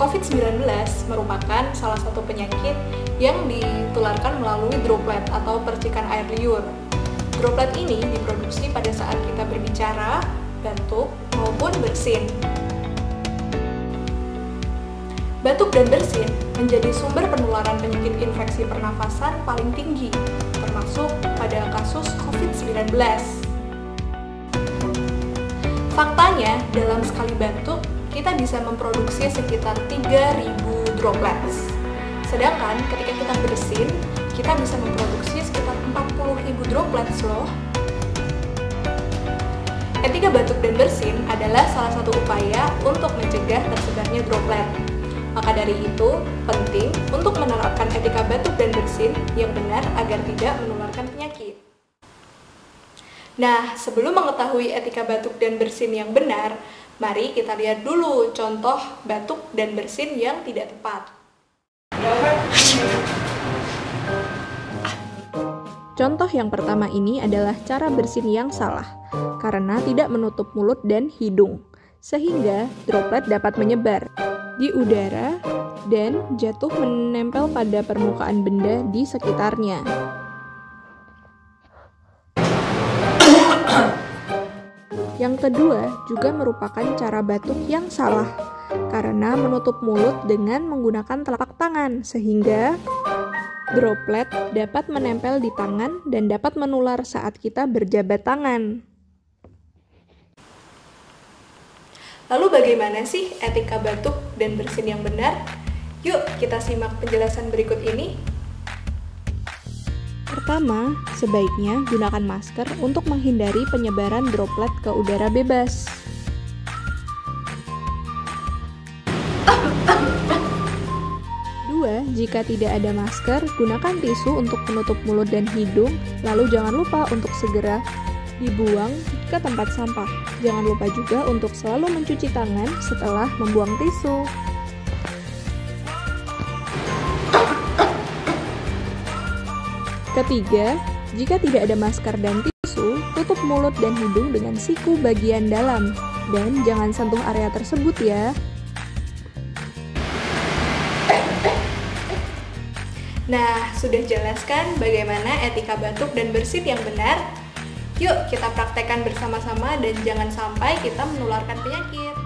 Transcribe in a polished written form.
COVID-19 merupakan salah satu penyakit yang ditularkan melalui droplet atau percikan air liur. Droplet ini diproduksi pada saat kita berbicara, batuk, maupun bersin. Batuk dan bersin menjadi sumber penularan penyakit infeksi pernafasan paling tinggi, termasuk pada kasus COVID-19. Faktanya, dalam sekali batuk, kita bisa memproduksi sekitar 3.000 droplets. Sedangkan ketika kita bersin, kita bisa memproduksi sekitar 40.000 droplets loh. Etika batuk dan bersin adalah salah satu upaya untuk mencegah tersebarnya droplet. Maka dari itu, penting untuk menerapkan etika batuk dan bersin yang benar agar tidak menularkan penyakit. Nah, sebelum mengetahui etika batuk dan bersin yang benar, mari kita lihat dulu contoh batuk dan bersin yang tidak tepat. Contoh yang pertama ini adalah cara bersin yang salah, karena tidak menutup mulut dan hidung, sehingga droplet dapat menyebar di udara dan jatuh menempel pada permukaan benda di sekitarnya. Yang kedua juga merupakan cara batuk yang salah, karena menutup mulut dengan menggunakan telapak tangan, sehingga droplet dapat menempel di tangan dan dapat menular saat kita berjabat tangan. Lalu bagaimana sih etika batuk dan bersin yang benar? Yuk kita simak penjelasan berikut ini. Pertama, sebaiknya gunakan masker untuk menghindari penyebaran droplet ke udara bebas. Dua, jika tidak ada masker, gunakan tisu untuk menutup mulut dan hidung, lalu jangan lupa untuk segera dibuang ke tempat sampah. Jangan lupa juga untuk selalu mencuci tangan setelah membuang tisu. Ketiga, jika tidak ada masker dan tisu, tutup mulut dan hidung dengan siku bagian dalam, dan jangan sentuh area tersebut ya. Nah, sudah jelaskan bagaimana etika batuk dan bersin yang benar? Yuk kita praktekkan bersama-sama dan jangan sampai kita menularkan penyakit.